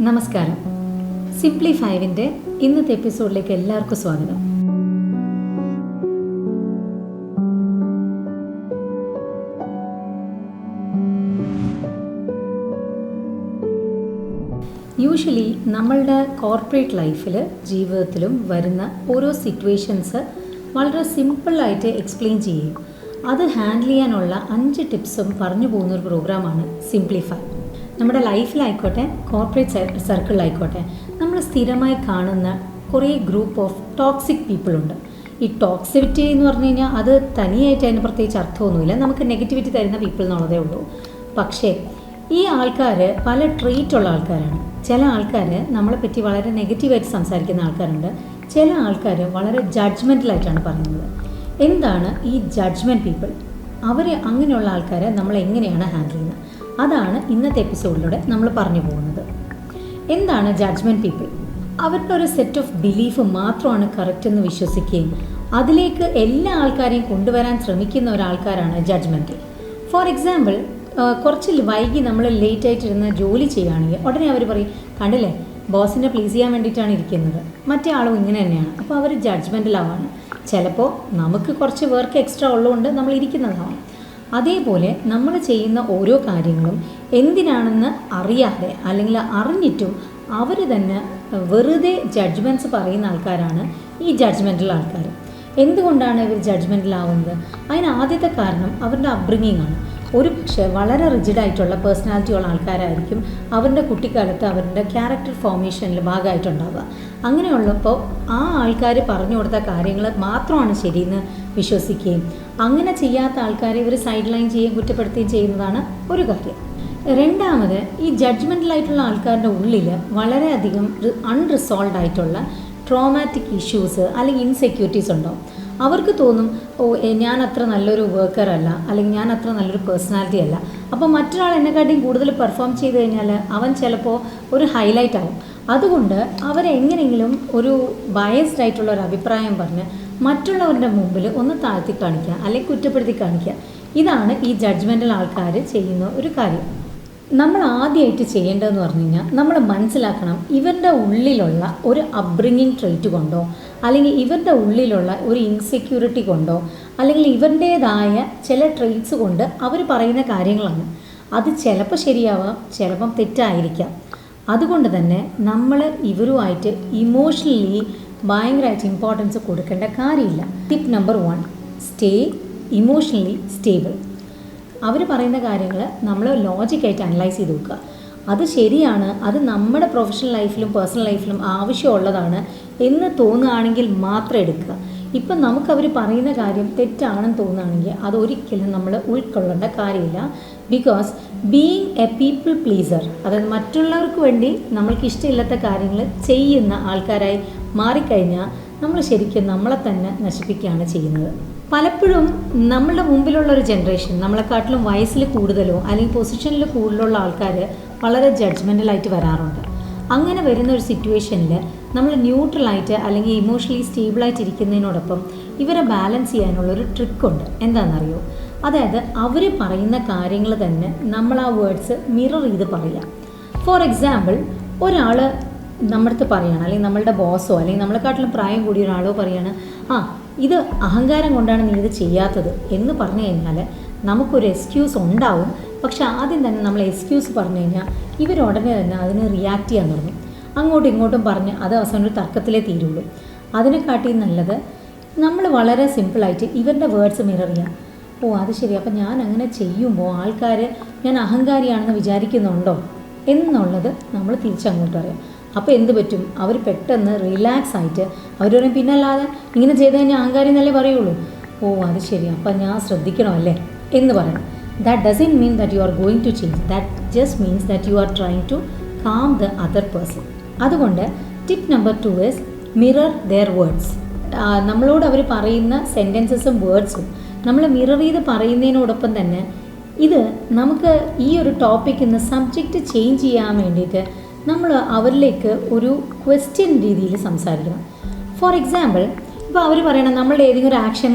നമസ്കാരം. സിംപ്ലിഫൈവിൻ്റെ ഇന്നത്തെ എപ്പിസോഡിലേക്ക് എല്ലാവർക്കും സ്വാഗതം. യൂഷ്വലി നമ്മളുടെ കോർപ്പറേറ്റ് ലൈഫിൽ ജീവിതത്തിലും വരുന്ന ഓരോ സിറ്റുവേഷൻസ് വളരെ സിമ്പിളായിട്ട് എക്സ്പ്ലെയിൻ ചെയ്യും. അത് ഹാൻഡിൽ ചെയ്യാനുള്ള 5 ടിപ്സും പറഞ്ഞു പോകുന്നൊരു പ്രോഗ്രാമാണ് സിംപ്ലിഫൈ. നമ്മുടെ ലൈഫിലായിക്കോട്ടെ, കോർപ്പറേറ്റ് സർക്കിളിലായിക്കോട്ടെ, നമ്മൾ സ്ഥിരമായി കാണുന്ന കുറേ ഗ്രൂപ്പ് ഓഫ് ടോക്സിക് പീപ്പിളുണ്ട്. ഈ ടോക്സിവിറ്റി എന്ന് പറഞ്ഞു കഴിഞ്ഞാൽ അത് തനിയായിട്ട് അതിന് പ്രത്യേകിച്ച് അർത്ഥമൊന്നുമില്ല. നമുക്ക് നെഗറ്റിവിറ്റി തരുന്ന പീപ്പിൾ എന്നുള്ളതേ ഉള്ളൂ. പക്ഷേ ഈ ആൾക്കാർ പല ട്രീറ്റ് ഉള്ള ആൾക്കാരാണ്. ചില ആൾക്കാർ നമ്മളെപ്പറ്റി വളരെ നെഗറ്റീവായിട്ട് സംസാരിക്കുന്ന ആൾക്കാരുണ്ട്. ചില ആൾക്കാർ വളരെ ജഡ്ജ്മെൻറ്റലായിട്ടാണ് പറയുന്നത്. എന്താണ് ഈ ജഡ്ജ്മെൻറ്റ് പീപ്പിൾ? അങ്ങനെയുള്ള ആൾക്കാരെ നമ്മൾ എങ്ങനെയാണ് ഹാൻഡിൽ ചെയ്യുന്നത്? അതാണ് ഇന്നത്തെ എപ്പിസോഡിലൂടെ നമ്മൾ പറഞ്ഞു പോകുന്നത്. എന്താണ് ജഡ്ജ്മെൻറ്റ് പീപ്പിൾ? അവരുടെ ഒരു സെറ്റ് ഓഫ് ബിലീഫ് മാത്രമാണ് കറക്റ്റ് എന്ന് വിശ്വസിക്കുകയും അതിലേക്ക് എല്ലാ ആൾക്കാരെയും കൊണ്ടുവരാൻ ശ്രമിക്കുന്ന ഒരാൾക്കാരാണ് ജഡ്ജ്മെൻറ്റ്. ഫോർ എക്സാമ്പിൾ, കുറച്ച് വൈകി നമ്മൾ ലേറ്റ് ആയിട്ടിരുന്ന് ജോലി ചെയ്യുകയാണെങ്കിൽ ഉടനെ അവർ പറയും, കണ്ടില്ലേ, ബോസിനെ പ്ലീസ് ചെയ്യാൻ വേണ്ടിയിട്ടാണ് ഇരിക്കുന്നത്, മറ്റേ ആളും ഇങ്ങനെ തന്നെയാണ്. അപ്പോൾ അവർ ജഡ്ജ്മെൻറ്റലാവാണ്. ചിലപ്പോൾ നമുക്ക് കുറച്ച് വർക്ക് എക്സ്ട്രാ ഉള്ളതുകൊണ്ട് നമ്മൾ ഇരിക്കുന്നതാവാം. അതേപോലെ നമ്മൾ ചെയ്യുന്ന ഓരോ കാര്യങ്ങളും എന്തിനാണെന്ന് അറിയാതെ അല്ലെങ്കിൽ അറിഞ്ഞിട്ടും അവർ തന്നെ വെറുതെ ജഡ്ജ്മെൻറ്റ്സ് പറയുന്ന ആൾക്കാരാണ് ഈ ജഡ്ജ്മെൻറ്റൽ ആൾക്കാർ. എന്തുകൊണ്ടാണ് ഇവർ ജഡ്ജ്മെൻറ്റലാവുന്നത്? അതിന് ആദ്യത്തെ കാരണം അവരുടെ അപ്ബ്രിങ്ങിങ് ആണ്. ഒരു പക്ഷേ വളരെ റിജിഡായിട്ടുള്ള പേഴ്സണാലിറ്റി ഉള്ള ആൾക്കാരായിരിക്കും അവരുടെ കുട്ടിക്കാലത്ത് അവരുടെ ക്യാരക്ടർ ഫോർമേഷനിൽ ഭാഗമായിട്ടുണ്ടാവുക. അങ്ങനെയുള്ളപ്പോൾ ആ ആൾക്കാർ പറഞ്ഞു കൊടുത്ത കാര്യങ്ങൾ മാത്രമാണ് ശരിയെന്ന് വിശ്വസിക്കുകയും അങ്ങനെ ചെയ്യാത്ത ആൾക്കാരെ ഇവർ സൈഡ് ലൈൻ ചെയ്യുകയും കുറ്റപ്പെടുത്തുകയും ചെയ്യുന്നതാണ് ഒരു കാര്യം. രണ്ടാമത്, ഈ ജഡ്ജ്മെൻറ്റലായിട്ടുള്ള ആൾക്കാരുടെ ഉള്ളിൽ വളരെയധികം അൺറിസോൾവ് ആയിട്ടുള്ള ട്രോമാറ്റിക് ഇഷ്യൂസ് അല്ലെങ്കിൽ ഇൻസെക്യൂരിറ്റീസ് ഉണ്ടാവും. അവർക്ക് തോന്നും, ഞാൻ അത്ര നല്ലൊരു വർക്കറല്ല, അല്ലെങ്കിൽ ഞാൻ അത്ര നല്ലൊരു പേഴ്സണാലിറ്റി അല്ല. അപ്പോൾ മറ്റൊരാൾ എന്നെക്കാട്ടിയും കൂടുതൽ പെർഫോം ചെയ്ത് കഴിഞ്ഞാൽ അവൻ ചിലപ്പോൾ ഒരു ഹൈലൈറ്റ് ആവും. അതുകൊണ്ട് അവരെങ്ങനെയെങ്കിലും ഒരു ബയസ്ഡ് ആയിട്ടുള്ള ഒരു അഭിപ്രായം പറഞ്ഞ് മറ്റുള്ളവരുടെ മുമ്പിൽ ഒന്ന് താഴ്ത്തി കാണിക്കുക അല്ലെങ്കിൽ കുറ്റപ്പെടുത്തി കാണിക്കുക. ഇതാണ് ഈ ജഡ്ജ്മെൻറ്റൽ ആൾക്കാർ ചെയ്യുന്ന ഒരു കാര്യം. നമ്മൾ ആദ്യമായിട്ട് ചെയ്യേണ്ടതെന്ന് പറഞ്ഞു കഴിഞ്ഞാൽ നമ്മൾ മനസ്സിലാക്കണം, ഇവരുടെ ഉള്ളിലുള്ള ഒരു അപ്ബ്രിങ്ങിങ് ട്രെയ്റ്റ് കൊണ്ടോ അല്ലെങ്കിൽ ഇവരുടെ ഉള്ളിലുള്ള ഒരു ഇൻസെക്യൂരിറ്റി കൊണ്ടോ അല്ലെങ്കിൽ ഇവരുടേതായ ചില ട്രെയ്റ്റ്സ് കൊണ്ട് അവർ പറയുന്ന കാര്യങ്ങളാണ്. അത് ചിലപ്പോൾ ശരിയാവാം, ചിലപ്പം തെറ്റായിരിക്കാം. അതുകൊണ്ട് തന്നെ നമ്മൾ ഇവരുമായിട്ട് ഇമോഷണലി ഭയങ്കരമായിട്ട് ഇമ്പോർട്ടൻസ് കൊടുക്കേണ്ട കാര്യമില്ല. Tip number 1, stay emotionally stable. അവർ പറയുന്ന കാര്യങ്ങൾ നമ്മൾ ലോജിക്കായിട്ട് അനലൈസ് ചെയ്ത് നോക്കുക. അത് ശരിയാണ്, അത് നമ്മുടെ പ്രൊഫഷണൽ ലൈഫിലും പേഴ്സണൽ ലൈഫിലും ആവശ്യമുള്ളതാണ് എന്ന് തോന്നുകയാണെങ്കിൽ മാത്രം എടുക്കുക. ഇപ്പം നമുക്കവർ പറയുന്ന കാര്യം തെറ്റാണെന്ന് തോന്നുകയാണെങ്കിൽ അതൊരിക്കലും നമ്മൾ ഉൾക്കൊള്ളേണ്ട കാര്യമില്ല. Because being A people pleaser, അതായത് മറ്റുള്ളവർക്ക് വേണ്ടി നമ്മൾക്ക് ഇഷ്ടമില്ലാത്ത കാര്യങ്ങൾ ചെയ്യുന്ന ആൾക്കാരായി മാറിക്കഴിഞ്ഞാൽ നമ്മൾ ശരിക്കും നമ്മളെ തന്നെ നശിപ്പിക്കുകയാണ് ചെയ്യുന്നത്. പലപ്പോഴും നമ്മളുടെ മുമ്പിലുള്ള ഒരു ജനറേഷൻ, നമ്മളെക്കാട്ടിലും വയസ്സിൽ കൂടുതലോ അല്ലെങ്കിൽ പൊസിഷനിൽ കൂടുതലുള്ള ആൾക്കാർ വളരെ ജഡ്ജ്മെൻറ്റലായിട്ട് വരാറുണ്ട്. അങ്ങനെ വരുന്ന ഒരു സിറ്റുവേഷനിൽ നമ്മൾ ന്യൂട്രലായിട്ട് അല്ലെങ്കിൽ ഇമോഷണലി സ്റ്റേബിളായിട്ട് ഇരിക്കുന്നതിനോടൊപ്പം ഇവരെ ബാലൻസ് ചെയ്യാനുള്ളൊരു ട്രിക്കുണ്ട്. എന്താണെന്നറിയോ? അതായത് അവർ പറയുന്ന കാര്യങ്ങൾ തന്നെ നമ്മൾ ആ വേർഡ്സ് മിറർ ചെയ്ത് പറയാം. ഫോർ എക്സാമ്പിൾ, ഒരാൾ നമ്മുടെ അടുത്ത് പറയുകയാണ്, അല്ലെങ്കിൽ നമ്മളുടെ ബോസോ അല്ലെങ്കിൽ നമ്മളെക്കാട്ടിലും പ്രായം കൂടിയ ഒരാളോ പറയുകയാണ്, ഇത് അഹങ്കാരം കൊണ്ടാണ് നീ ഇത് ചെയ്യാത്തത് എന്ന് പറഞ്ഞു കഴിഞ്ഞാൽ നമുക്കൊരു എക്സ്ക്യൂസ് ഉണ്ടാവും. പക്ഷെ ആദ്യം തന്നെ നമ്മൾ എക്സ്ക്യൂസ് പറഞ്ഞു കഴിഞ്ഞാൽ ഇവരുടനെ തന്നെ അതിന് റിയാക്ട് ചെയ്യാൻ തുടങ്ങും. അങ്ങോട്ടും ഇങ്ങോട്ടും പറഞ്ഞ് അത് അവസാനം ഒരു തർക്കത്തിലേ തീരുള്ളൂ. അതിനെക്കാട്ടിയും നല്ലത് നമ്മൾ വളരെ സിമ്പിളായിട്ട് ഇവരുടെ വേർഡ്സ് മിറർ ചെയ്യാം. അത് ശരി, അപ്പം ഞാൻ അങ്ങനെ ചെയ്യുമ്പോൾ ആൾക്കാർ ഞാൻ അഹങ്കാരിയാണെന്ന് വിചാരിക്കുന്നുണ്ടോ എന്നുള്ളത് നമ്മൾ തിരിച്ചങ്ങോട്ട് പറയാം. അപ്പോൾ എന്ത് പറ്റും? അവർ പെട്ടെന്ന് റിലാക്സ് ആയിട്ട് അവർ പറയും, പിന്നല്ലാതെ ഇങ്ങനെ ചെയ്ത് കഴിഞ്ഞാൽ അഹങ്കാരി എന്നല്ലേ പറയുള്ളൂ. അത് ശരി, അപ്പം ഞാൻ ശ്രദ്ധിക്കണമല്ലേ എന്ന് പറയണം. That doesn't mean that you are going to change. That just means that you are trying to calm the other person. അതുകൊണ്ട് tip number 2 is mirror their words. നമ്മളോട് അവർ പറയുന്ന സെൻറ്റൻസസും വേർഡ്സും നമ്മൾ മിറർ ചെയ്ത് പറയുന്നതിനോടൊപ്പം തന്നെ ഇത് നമുക്ക് ഈ ഒരു ടോപ്പിക്കിൽ നിന്ന് സബ്ജക്റ്റ് ചേഞ്ച് ചെയ്യാൻ വേണ്ടിയിട്ട് നമ്മൾ അവരിലേക്ക് ഒരു ക്വസ്റ്റ്യൻ രീതിയിൽ സംസാരിക്കണം. ഫോർ എക്സാമ്പിൾ, ഇപ്പോൾ അവർ പറയണം നമ്മളുടെ ഏതെങ്കിലും ഒരു ആക്ഷൻ,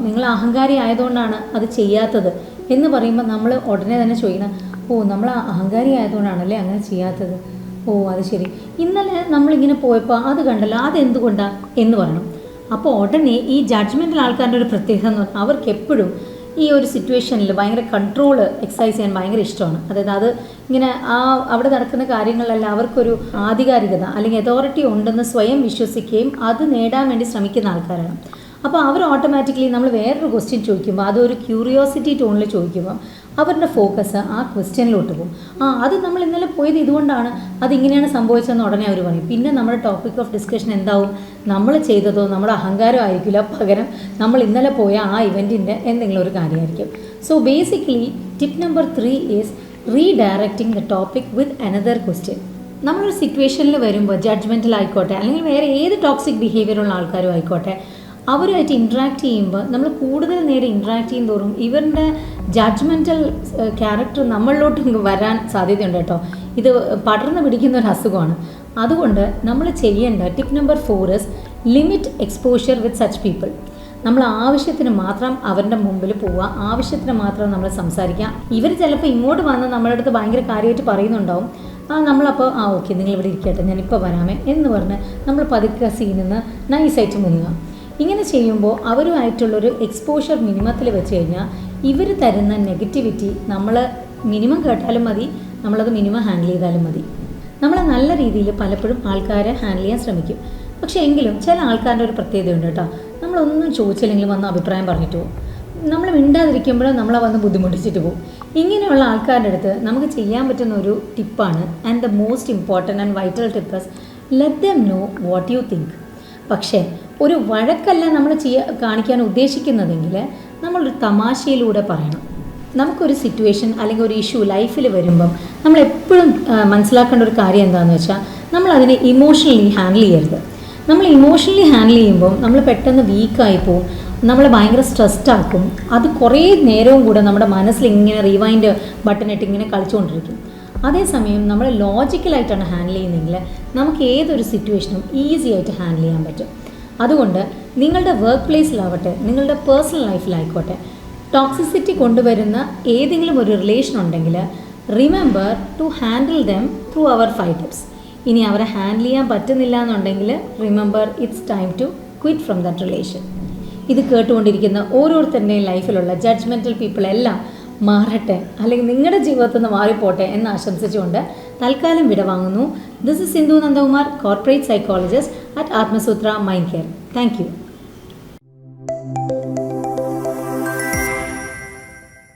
നിങ്ങൾ അഹങ്കാരി ആയതുകൊണ്ടാണ് അത് ചെയ്യാത്തത് എന്ന് പറയുമ്പോൾ നമ്മൾ ഉടനെ തന്നെ ചോദിക്കണം, നമ്മൾ അഹങ്കാരി ആയതുകൊണ്ടാണല്ലേ അങ്ങനെ ചെയ്യാത്തത്. ഓ അത് ശരി, ഇന്നലെ നമ്മളിങ്ങനെ പോയപ്പോൾ അത് കണ്ടല്ലോ, അതെന്തുകൊണ്ടാണ് എന്ന് പറയണം. അപ്പോൾ ഉടനെ ഈ ജഡ്ജ്മെൻറ്റൽ ആൾക്കാരുടെ ഒരു പ്രത്യേകത എന്ന് പറഞ്ഞാൽ അവർക്ക് എപ്പോഴും ഈ ഒരു സിറ്റുവേഷനിൽ ഭയങ്കര കൺട്രോൾ എക്സസൈസ് ചെയ്യാൻ ഭയങ്കര ഇഷ്ടമാണ്. അതായത് അത് ഇങ്ങനെ അവിടെ നടക്കുന്ന കാര്യങ്ങളിലെല്ലാം അവർക്കൊരു ആധികാരികത അല്ലെങ്കിൽ അതോറിറ്റി ഉണ്ടെന്ന് സ്വയം വിശ്വസിക്കുകയും അത് നേടാൻ വേണ്ടി ശ്രമിക്കുന്ന ആൾക്കാരാണ്. അപ്പോൾ അവർ ഓട്ടോമാറ്റിക്കലി നമ്മൾ വേറൊരു ക്വസ്റ്റ്യൻ ചോദിക്കുമ്പോൾ അതൊരു ക്യൂരിയോസിറ്റി ടോണിൽ ചോദിക്കുമ്പോൾ അവരുടെ ഫോക്കസ് ആ ക്വസ്റ്റ്യനിലോട്ട് പോകും. അത് നമ്മൾ ഇന്നലെ പോയത് ഇതുകൊണ്ടാണ്, അതിങ്ങനെയാണ് സംഭവിച്ചതെന്ന് ഉടനെ അവർ പറയും. പിന്നെ നമ്മുടെ ടോപ്പിക് ഓഫ് ഡിസ്കഷൻ എന്താവും? നമ്മൾ ചെയ്തതോ നമ്മുടെ അഹങ്കാരം ആയിരിക്കില്ല, പകരം നമ്മൾ ഇന്നലെ പോയ ആ ഇവൻറ്റിൻ്റെ എന്തെങ്കിലും ഒരു കാര്യമായിരിക്കും. So basically tip number 3 is redirecting the topic with another question. നമ്മളൊരു സിറ്റുവേഷനിൽ വരുമ്പോൾ ജഡ്ജ്മെൻറ്റൽ ആയിക്കോട്ടെ അല്ലെങ്കിൽ വേറെ ഏത് ടോക്സിക് ബിഹേവിയറുള്ള ആൾക്കാരും ആയിക്കോട്ടെ, അവരുമായിട്ട് ഇൻട്രാക്ട് ചെയ്യുമ്പോൾ നമ്മൾ കൂടുതൽ നേരം ഇൻട്രാക്ട് ചെയ്യും തോറും ഇവരുടെ ജഡ്ജ്മെൻറ്റൽ ക്യാരക്ടർ നമ്മളിലോട്ട് വരാൻ സാധ്യതയുണ്ട് കേട്ടോ. ഇത് പടർന്നു പിടിക്കുന്ന ഒരു അസുഖമാണ്. അതുകൊണ്ട് നമ്മൾ ചെയ്യേണ്ട tip number 4 is limit exposure with such people. നമ്മൾ ആവശ്യത്തിന് മാത്രം അവരുടെ മുമ്പിൽ പോവുക, ആവശ്യത്തിന് മാത്രം നമ്മൾ സംസാരിക്കുക. ഇവർ ചിലപ്പോൾ ഇങ്ങോട്ട് വന്ന് നമ്മളുടെ അടുത്ത് ഭയങ്കര കാര്യമായിട്ട് പറയുന്നുണ്ടാവും. നമ്മളപ്പോൾ ഓക്കെ നിങ്ങളിവിടെ ഇരിക്കട്ടെ, ഞാനിപ്പോൾ വരാമേ എന്ന് പറഞ്ഞ് നമ്മൾ പതുക്കെ സീനിൽ നിന്ന് നൈസായിട്ട് മുങ്ങുക. ഇങ്ങനെ ചെയ്യുമ്പോൾ അവരുമായിട്ടുള്ളൊരു എക്സ്പോഷർ മിനിമത്തിൽ വെച്ച് കഴിഞ്ഞാൽ ഇവർ തരുന്ന നെഗറ്റിവിറ്റി നമ്മൾ മിനിമം കേട്ടാലും മതി, നമ്മളത് മിനിമം ഹാൻഡിൽ ചെയ്താലും മതി. നമ്മൾ നല്ല രീതിയിൽ പലപ്പോഴും ആൾക്കാരെ ഹാൻഡിൽ ചെയ്യാൻ ശ്രമിക്കും. പക്ഷേ എങ്കിലും ചില ആൾക്കാരുടെ ഒരു പ്രത്യേകതയുണ്ട് കേട്ടോ. നമ്മളൊന്നും ചോദിച്ചില്ലെങ്കിലും വന്ന് അഭിപ്രായം പറഞ്ഞിട്ട് പോകും. നമ്മൾ മിണ്ടാതിരിക്കുമ്പോഴും നമ്മളെ വന്ന് ബുദ്ധിമുട്ടിച്ചിട്ട് പോകും. ഇങ്ങനെയുള്ള ആൾക്കാരുടെ അടുത്ത് നമുക്ക് ചെയ്യാൻ പറ്റുന്ന ഒരു ടിപ്പാണ്, and the most important and vital tip is let them no what you think. പക്ഷേ ഒരു വഴക്കല്ല നമ്മൾ കാണിക്കാൻ ഉദ്ദേശിക്കുന്നതെങ്കിൽ നമ്മളൊരു തമാശയിലൂടെ പറയണം. നമുക്കൊരു സിറ്റുവേഷൻ അല്ലെങ്കിൽ ഒരു ഇഷ്യൂ ലൈഫിൽ വരുമ്പം നമ്മളെപ്പോഴും മനസ്സിലാക്കേണ്ട ഒരു കാര്യം എന്താണെന്ന് വെച്ചാൽ നമ്മളതിനെ ഇമോഷണലി ഹാൻഡിൽ ചെയ്യരുത്. നമ്മൾ ഇമോഷണലി ഹാൻഡിൽ ചെയ്യുമ്പോൾ നമ്മൾ പെട്ടെന്ന് വീക്കായി പോവും, നമ്മളെ ഭയങ്കര സ്ട്രെസ്ഡ് ആക്കും. അത് കുറേ നേരവും കൂടെ നമ്മുടെ മനസ്സിൽ ഇങ്ങനെ റീവൈൻഡ് ബട്ടണിട്ട് ഇങ്ങനെ കളിച്ചുകൊണ്ടിരിക്കും. അതേസമയം നമ്മൾ ലോജിക്കലായിട്ടാണ് ഹാൻഡിൽ ചെയ്യുന്നതെങ്കിൽ നമുക്ക് ഏതൊരു സിറ്റുവേഷനും ഈസി ആയിട്ട് ഹാൻഡിൽ ചെയ്യാൻ പറ്റും. അതുകൊണ്ട് നിങ്ങളുടെ വർക്ക് പ്ലേസിലാവട്ടെ നിങ്ങളുടെ പേഴ്സണൽ ലൈഫിലായിക്കോട്ടെ, ടോക്സിസിറ്റി കൊണ്ടുവരുന്ന ഏതെങ്കിലും ഒരു റിലേഷൻ ഉണ്ടെങ്കിൽ remember to handle them through our 5 tips. ഇനി അവരെ ഹാൻഡിൽ ചെയ്യാൻ പറ്റുന്നില്ല എന്നുണ്ടെങ്കിൽ remember it's time to quit from that relation. ഇത് കേട്ടുകൊണ്ടിരിക്കുന്ന ഓരോരുത്തരുടെയും ലൈഫിലുള്ള ജഡ്ജ്മെൻറ്റൽ പീപ്പിൾ എല്ലാം മാറട്ടെ, അല്ലെങ്കിൽ നിങ്ങളുടെ ജീവിതത്തിൽ നിന്ന് മാറിപ്പോട്ടെ എന്ന് ആശംസിച്ചുകൊണ്ട് തൽക്കാലം വിടവാങ്ങുന്നു. This is Sindhu Nandakumar, corporate psychologist at Atmasutra mind care. Thank U.